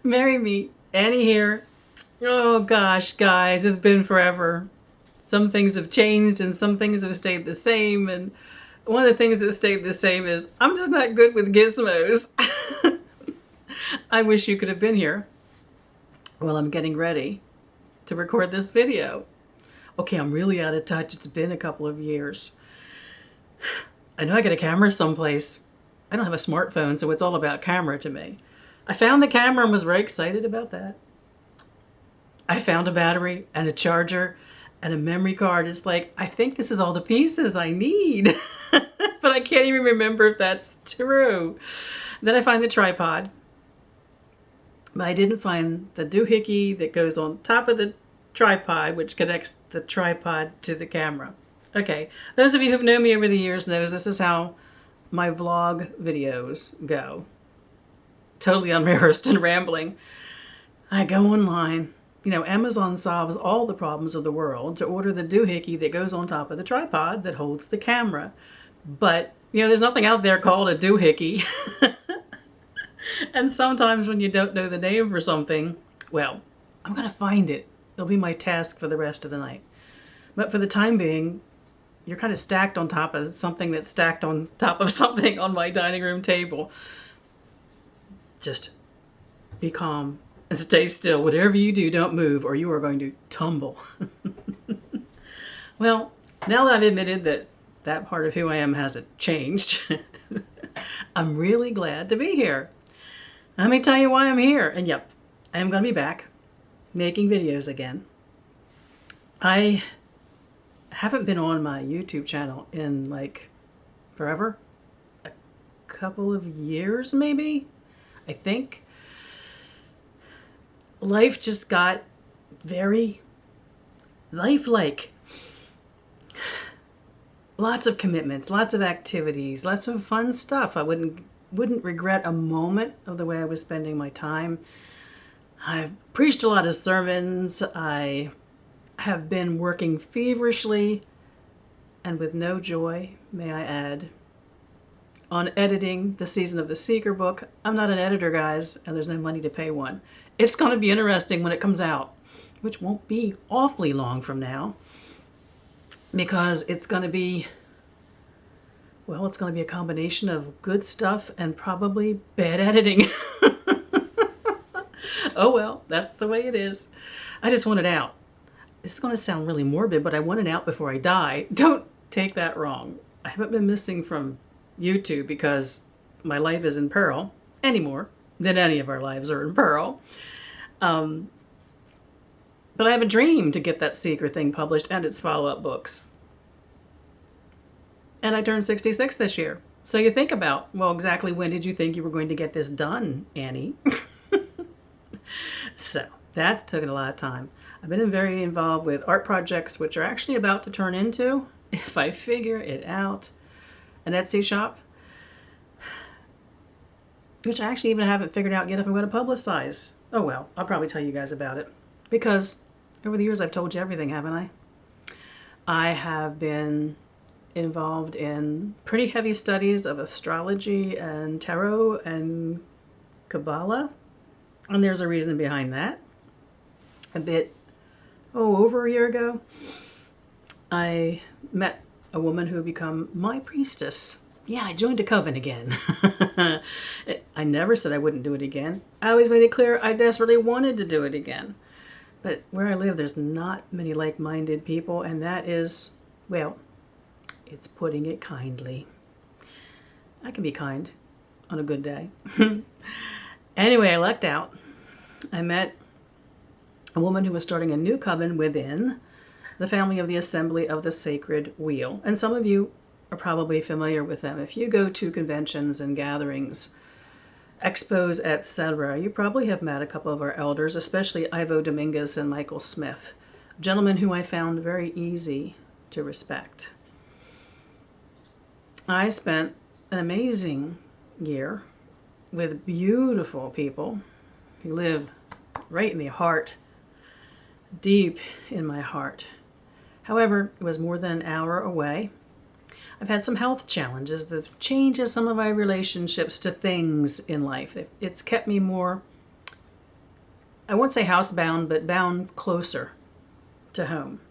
Marry me. Annie here. Oh gosh, guys, it's been forever. Some things have changed and some things have stayed the same. And one of the things that stayed the same is I'm just not good with gizmos. I wish you could have been here while I'm getting ready to record this video. Okay, I'm really out of touch. It's been a couple of years. I know I got a camera someplace. I don't have a smartphone, so it's all about camera to me. I found the camera and was very excited about that. I found a battery and a charger and a memory card. It's like, I think this is all the pieces I need. But I can't even remember if that's true. Then I find the tripod. But I didn't find the doohickey that goes on top of the tripod, which connects the tripod to the camera. Okay, those of you who've known me over the years knows this is how my vlog videos go. Totally unrehearsed and rambling. I go online. You know, Amazon solves all the problems of the world to order the doohickey that goes on top of the tripod that holds the camera. But, you know, there's nothing out there called a doohickey. And sometimes when you don't know the name for something, well, I'm going to find it. It'll be my task for the rest of the night. But for the time being, you're kind of stacked on top of something that's stacked on top of something on my dining room table. Just be calm and stay still. Whatever you do, don't move or you are going to tumble. Well, now that I've admitted that that part of who I am hasn't changed, I'm really glad to be here. Let me tell you why I'm here. And yep, I am going to be back making videos again. I haven't been on my YouTube channel in like forever. A couple of years maybe, I think. Life just got very lifelike. Lots of commitments, lots of activities, lots of fun stuff. I wouldn't regret a moment of the way I was spending my time. I've preached a lot of sermons. I have been working feverishly and with no joy, may I add, on editing the Season of the Seeker book. I'm not an editor, guys, and there's no money to pay one. It's going to be interesting when it comes out, which won't be awfully long from now, because it's going to be, well, it's going to be a combination of good stuff and probably bad editing. Oh well, that's the way it is. I just want it out. This is going to sound really morbid, but I want it out before I die. Don't take that wrong. I haven't been missing from YouTube because my life is in peril anymore than any of our lives are in peril. But I have a dream to get that Seeker thing published and its follow-up books. And I turned 66 this year. So you think about, well, exactly when did you think you were going to get this done, Annie? So that's taken a lot of time. I've been very involved with art projects, which are actually about to turn into, if I figure it out, an Etsy shop, which I actually even haven't figured out yet if I'm going to publicize. Oh well, I'll probably tell you guys about it, because over the years I've told you everything, haven't I? I have been involved in pretty heavy studies of astrology and tarot and Kabbalah, and there's a reason behind that. Over a year ago, I met a woman who had become my priestess. Yeah, I joined a coven again. I never said I wouldn't do it again. I always made it clear I desperately wanted to do it again. But where I live, there's not many like-minded people, and that is, well, it's putting it kindly. I can be kind on a good day. Anyway, I lucked out. I met a woman who was starting a new coven within the family of the Assembly of the Sacred Wheel. And some of you are probably familiar with them. If you go to conventions and gatherings, expos, etc., you probably have met a couple of our elders, especially Ivo Dominguez and Michael Smith, gentlemen who I found very easy to respect. I spent an amazing year with beautiful people who live right in the heart, deep in my heart. However, it was more than an hour away. I've had some health challenges that changes some of my relationships to things in life. It's kept me more I won't say housebound, but bound closer to home.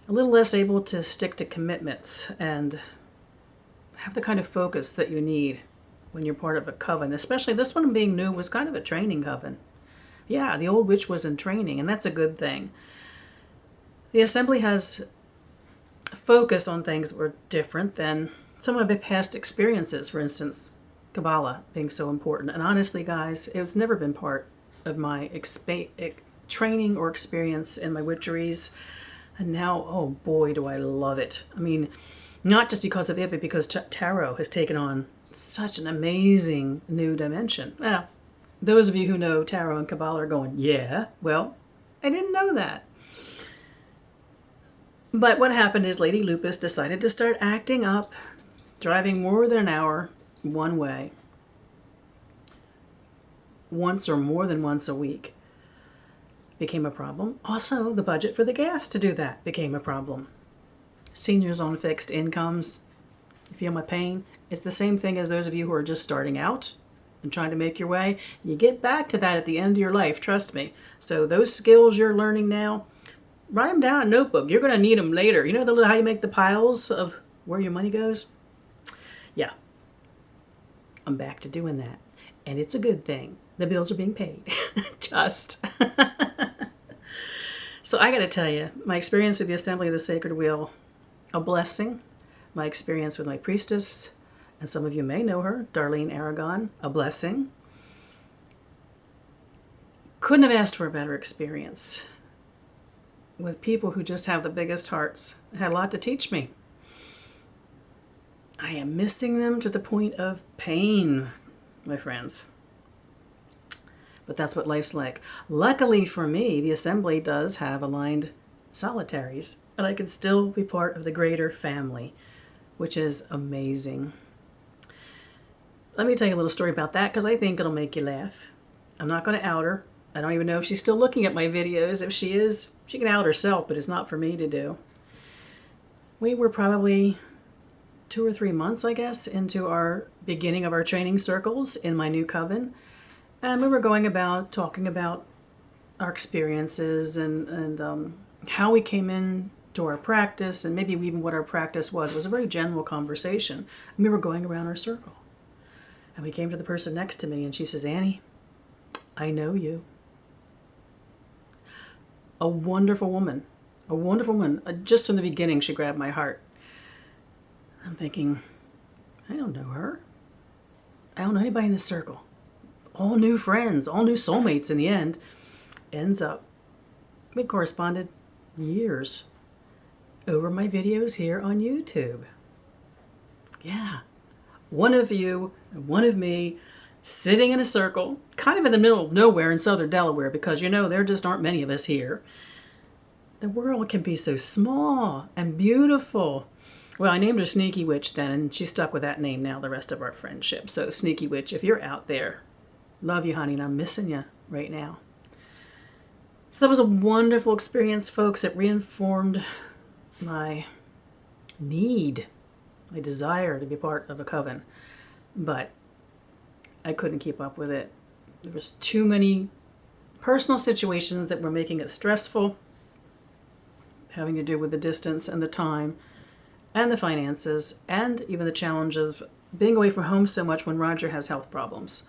A little less able to stick to commitments and have the kind of focus that you need when you're part of a coven. Especially this one being new was kind of a training coven. Yeah, the old witch was in training, and that's a good thing. The assembly has focus on things that were different than some of my past experiences, for instance, Kabbalah being so important. And honestly, guys, it's never been part of my training or experience in my witcheries. And now, oh boy, do I love it. I mean, not just because of it, but because tarot has taken on such an amazing new dimension. Now, those of you who know tarot and Kabbalah are going, yeah, well, I didn't know that. But what happened is Lady Lupus decided to start acting up, driving more than an hour one way, once or more than once a week. Became a problem. Also, the budget for the gas to do that became a problem. Seniors on fixed incomes, you feel my pain? It's the same thing as those of you who are just starting out and trying to make your way. You get back to that at the end of your life, trust me. So those skills you're learning now, write them down in a notebook. You're going to need them later. You know how you make the piles of where your money goes? Yeah. I'm back to doing that. And it's a good thing. The bills are being paid. Just. So I got to tell you, my experience with the Assembly of the Sacred Wheel, a blessing. My experience with my priestess, and some of you may know her, Darlene Aragon, a blessing. Couldn't have asked for a better experience with people who just have the biggest hearts. It had a lot to teach me. I am missing them to the point of pain, my friends. But that's what life's like. Luckily for me, the Assembly does have aligned solitaries, and I can still be part of the greater family, which is amazing. Let me tell you a little story about that because I think it'll make you laugh. I'm not going to out her. I don't even know if she's still looking at my videos. If she is, she can out herself, but it's not for me to do. We were probably 2 or 3 months, I guess, into our beginning of our training circles in my new coven. And we were going about talking about our experiences and how we came in to our practice, and maybe even what our practice was. It was a very general conversation. And we were going around our circle. And we came to the person next to me, and she says, Annie, I know you. A wonderful woman. A wonderful woman. Just from the beginning, she grabbed my heart. I'm thinking, I don't know her. I don't know anybody in this circle. All new friends, all new soulmates in the end. Ends up, we corresponded years over my videos here on YouTube. Yeah. One of you and one of me sitting in a circle, kind of in the middle of nowhere in southern Delaware, because you know there just aren't many of us here. The world can be so small and beautiful. Well, I named her Sneaky Witch then, and she's stuck with that name now the rest of our friendship. So Sneaky Witch, if you're out there, love you, honey, and I'm missing you right now. So that was a wonderful experience, folks. It reinformed my need, my desire to be part of a coven. But I couldn't keep up with it. There was too many personal situations that were making it stressful, having to do with the distance and the time and the finances and even the challenge of being away from home so much when Roger has health problems.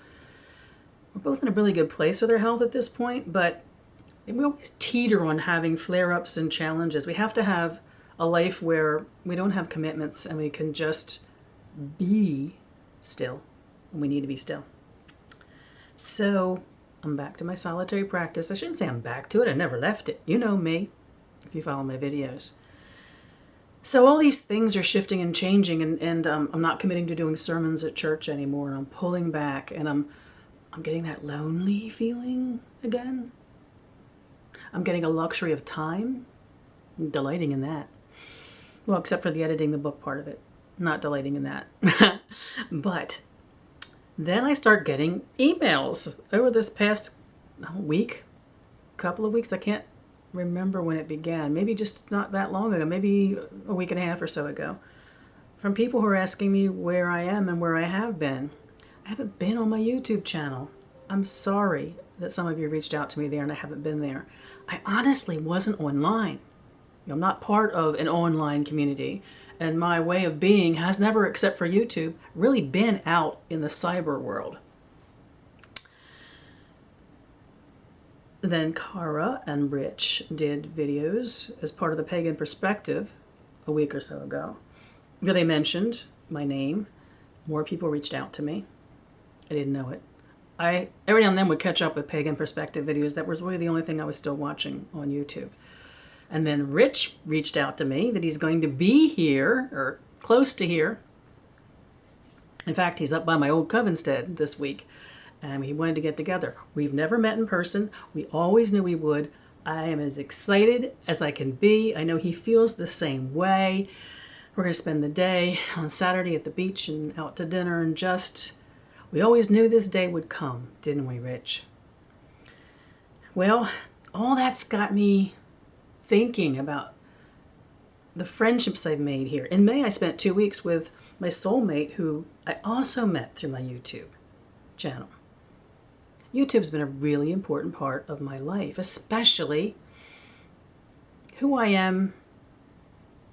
We're both in a really good place with our health at this point, but we always teeter on having flare-ups and challenges. We have to have a life where we don't have commitments and we can just be still when we need to be still. So I'm back to my solitary practice. I shouldn't say I'm back to it. I never left it. You know me, if you follow my videos. So all these things are shifting and changing, and I'm not committing to doing sermons at church anymore. I'm pulling back, and I'm getting that lonely feeling again. I'm getting a luxury of time. I'm delighting in that. Well, except for the editing the book part of it. Not delighting in that. But then I start getting emails over this past week, couple of weeks. I can't remember when it began. Maybe just not that long ago. Maybe a week and a half or so ago. From people who are asking me where I am and where I have been. I haven't been on my YouTube channel I'm sorry that some of you reached out to me there and I haven't been there. I honestly wasn't online. I'm not part of an online community, and my way of being has never, except for YouTube, really been out in the cyber world. Then Cara and Rich did videos as part of the Pagan Perspective a week or so ago, where they mentioned my name. More people reached out to me. I didn't know it. I every now and then would catch up with Pagan Perspective videos. That was really the only thing I was still watching on YouTube. And then Rich reached out to me that he's going to be here, or close to here. In fact, he's up by my old Covenstead this week, and he wanted to get together. We've never met in person. We always knew we would. I am as excited as I can be. I know he feels the same way. We're going to spend the day on Saturday at the beach and out to dinner, and we always knew this day would come, didn't we, Rich? Well, all that's got me thinking about the friendships I've made here. In May, I spent 2 weeks with my soulmate, who I also met through my YouTube channel. YouTube's been a really important part of my life, especially who I am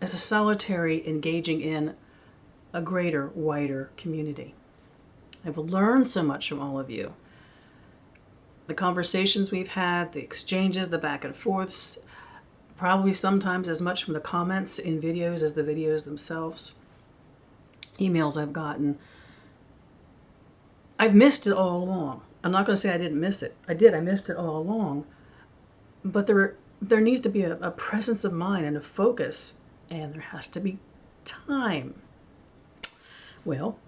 as a solitary engaging in a greater, wider community. I've learned so much from all of you. The conversations we've had, the exchanges, the back and forths, probably sometimes as much from the comments in videos as the videos themselves. Emails I've gotten. I've missed it all along. I'm not going to say I didn't miss it. I did. I missed it all along. But there needs to be a presence of mind and a focus, and there has to be time. Well,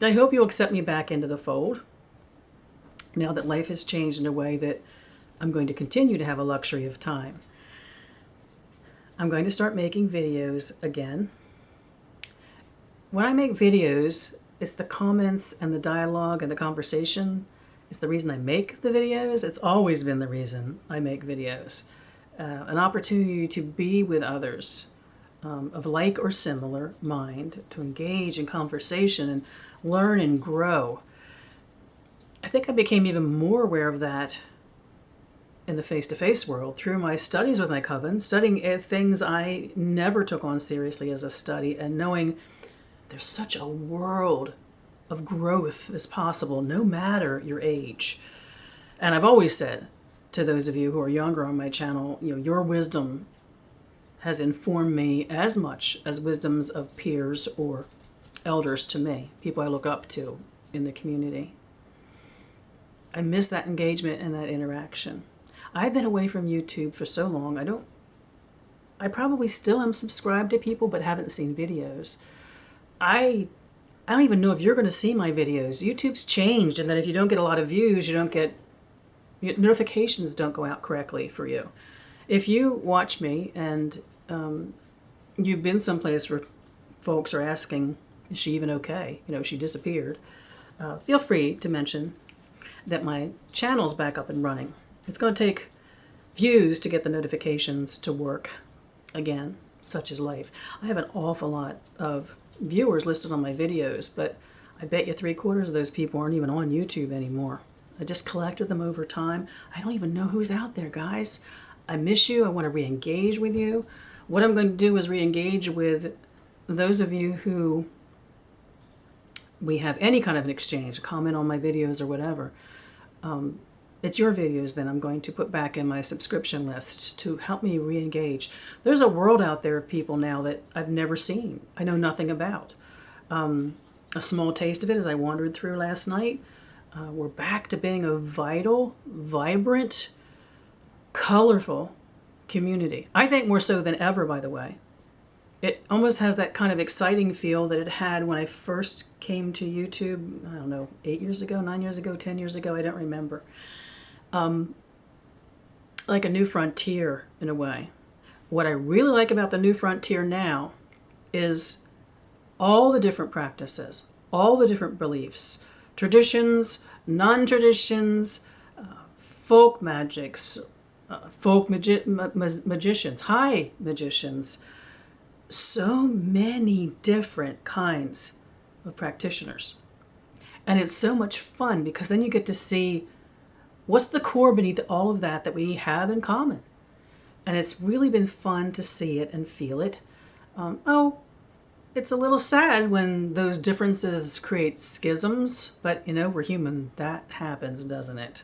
I hope you'll accept me back into the fold now that life has changed in a way that I'm going to continue to have a luxury of time. I'm going to start making videos again. When I make videos, it's the comments and the dialogue and the conversation. It's the reason I make the videos. It's always been the reason I make videos. An opportunity to be with others of like or similar mind, to engage in conversation and learn and grow. I think I became even more aware of that in the face-to-face world through my studies with my coven, studying things I never took on seriously as a study, and knowing there's such a world of growth that's possible no matter your age. And I've always said to those of you who are younger on my channel, your wisdom has informed me as much as wisdoms of peers or elders to me, people I look up to in the community. I miss that engagement and that interaction. I've been away from YouTube for so long, I probably still am subscribed to people but haven't seen videos. I don't even know if you're going to see my videos. YouTube's changed, and that if you don't get a lot of views, notifications don't go out correctly for you. If you watch me and you've been someplace where folks are asking, is she even okay? She disappeared. Feel free to mention that my channel's back up and running. It's going to take views to get the notifications to work again. Such is life. I have an awful lot of viewers listed on my videos, but I bet you 3/4 of those people aren't even on YouTube anymore. I just collected them over time. I don't even know who's out there, guys. I miss you. I want to re-engage with you. What I'm going to do is re-engage with those of you who we have any kind of an exchange, comment on my videos or whatever. It's your videos then I'm going to put back in my subscription list to help me re-engage. There's a world out there of people now that I've never seen, I know nothing about. A small taste of it as I wandered through last night. We're back to being a vital, vibrant, colorful community. I think more so than ever, by the way. It almost has that kind of exciting feel that it had when I first came to YouTube, I don't know, 8 years ago, 9 years ago, 10 years ago, I don't remember. Like a new frontier in a way. What I really like about the new frontier now is all the different practices, all the different beliefs, traditions, non-traditions, folk magics, folk magicians, high magicians, so many different kinds of practitioners. And it's so much fun because then you get to see what's the core beneath all of that we have in common. And it's really been fun to see it and feel it. It's a little sad when those differences create schisms, but we're human. That happens, doesn't it?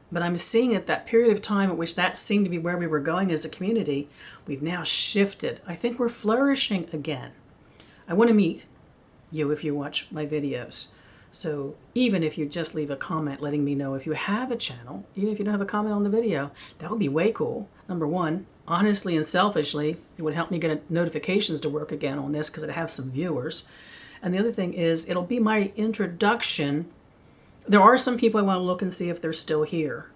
But I'm seeing at that period of time at which that seemed to be where we were going as a community, we've now shifted. I think we're flourishing again. I want to meet you if you watch my videos. So even if you just leave a comment letting me know if you have a channel, even if you don't have a comment on the video, that would be way cool. Number one, honestly and selfishly, it would help me get notifications to work again on this because I'd have some viewers. And the other thing is, it'll be my introduction. There are some people I want to look and see if they're still here,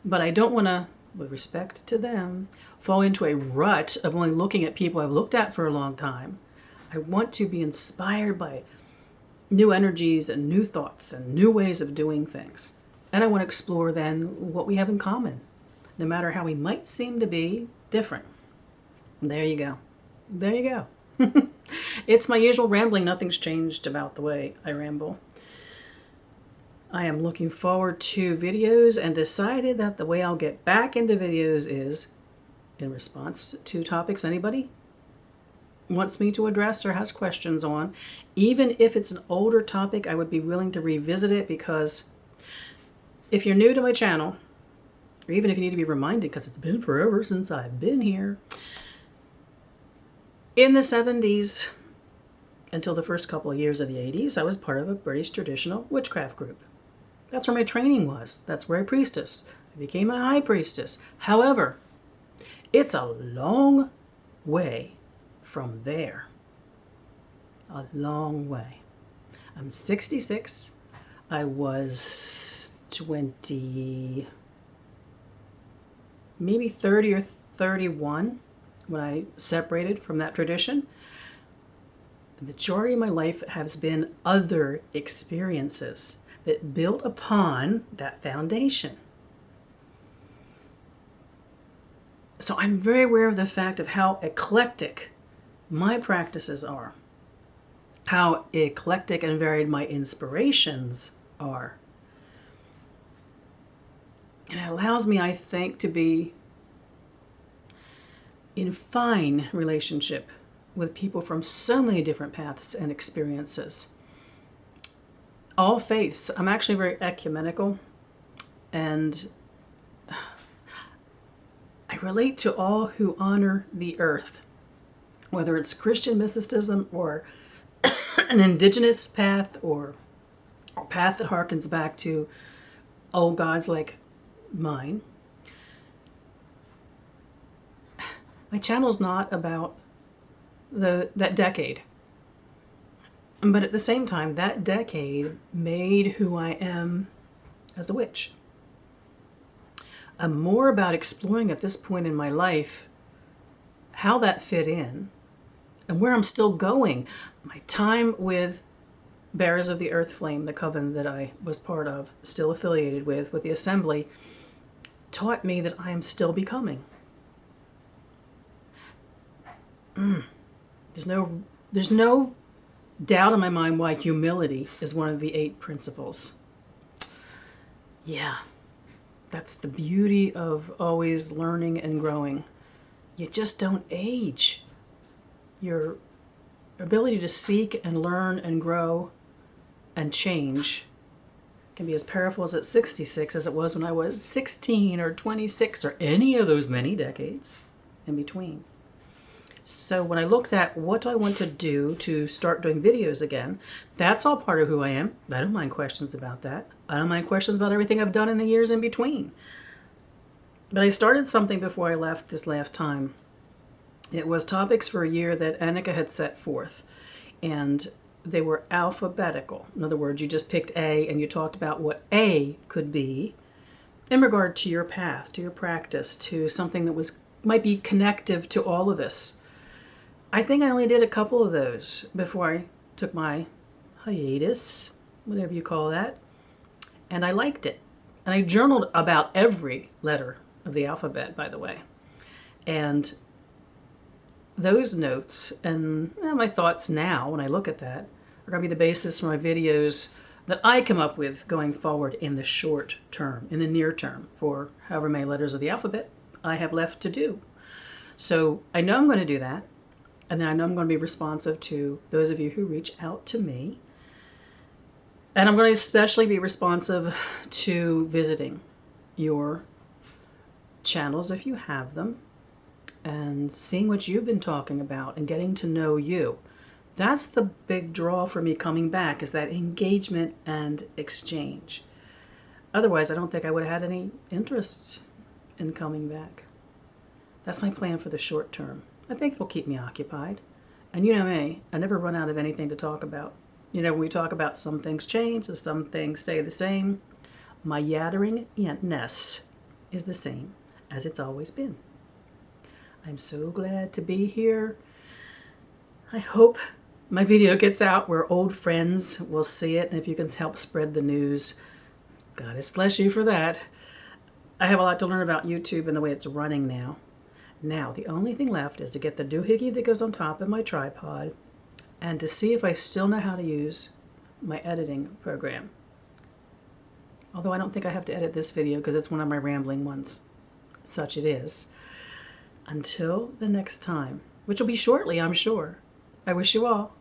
but I don't want to, with respect to them, fall into a rut of only looking at people I've looked at for a long time. I want to be inspired by new energies and new thoughts and new ways of doing things. And I want to explore then what we have in common, no matter how we might seem to be different. There you go. There you go. It's my usual rambling. Nothing's changed about the way I ramble. I am looking forward to videos and decided that the way I'll get back into videos is in response to topics anybody wants me to address or has questions on. Even if it's an older topic, I would be willing to revisit it, because if you're new to my channel, or even if you need to be reminded, because it's been forever since I've been here, in the 70s until the first couple of years of the 80s, I was part of a British traditional witchcraft group. That's where my training was. That's where I priestess. I became a high priestess. However, it's a long way from there. A long way. I'm 66. I was 20, maybe 30 or 31 when I separated from that tradition. The majority of my life has been other experiences that built upon that foundation. So I'm very aware of the fact of how eclectic my practices are, how eclectic and varied my inspirations are. And it allows me, I think, to be in fine relationship with people from so many different paths and experiences. All faiths. I'm actually very ecumenical, and I relate to all who honor the earth, whether it's Christian mysticism or an indigenous path or a path that harkens back to old gods like mine. My channel's not about that decade. But at the same time, that decade made who I am as a witch. I'm more about exploring at this point in my life how that fit in and where I'm still going. My time with Bearers of the Earth Flame, the coven that I was part of, still affiliated with the assembly, taught me that I am still becoming. There's no doubt in my mind why humility is one of the 8 principles. Yeah, that's the beauty of always learning and growing. You just don't age. Your ability to seek and learn and grow and change can be as powerful as at 66 as it was when I was 16 or 26 or any of those many decades in between. So when I looked at what do I want to do to start doing videos again, that's all part of who I am. I don't mind questions about that. I don't mind questions about everything I've done in the years in between. But I started something before I left this last time. It was topics for a year that Annika had set forth, and they were alphabetical. In other words, you just picked A and you talked about what A could be in regard to your path, to your practice, to something that might be connective to all of us. I think I only did a couple of those before I took my hiatus, whatever you call that, and I liked it. And I journaled about every letter of the alphabet, by the way. And those notes and my thoughts now when I look at that are going to be the basis for my videos that I come up with going forward in the short term, in the near term, for however many letters of the alphabet I have left to do. So I know I'm going to do that. And then I know I'm going to be responsive to those of you who reach out to me. And I'm going to especially be responsive to visiting your channels if you have them and seeing what you've been talking about and getting to know you. That's the big draw for me coming back, is that engagement and exchange. Otherwise, I don't think I would have had any interest in coming back. That's my plan for the short term. I think it'll keep me occupied. And you know me, I never run out of anything to talk about. You know, when we talk about some things change and some things stay the same, my yatteringness is the same as it's always been. I'm so glad to be here. I hope my video gets out where old friends will see it, and if you can help spread the news, goddess bless you for that. I have a lot to learn about YouTube and the way it's running now. Now, the only thing left is to get the doohickey that goes on top of my tripod and to see if I still know how to use my editing program. Although I don't think I have to edit this video because it's one of my rambling ones. Such it is. Until the next time, which will be shortly, I'm sure, I wish you all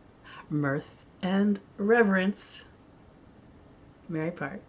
mirth and reverence. Mary Part.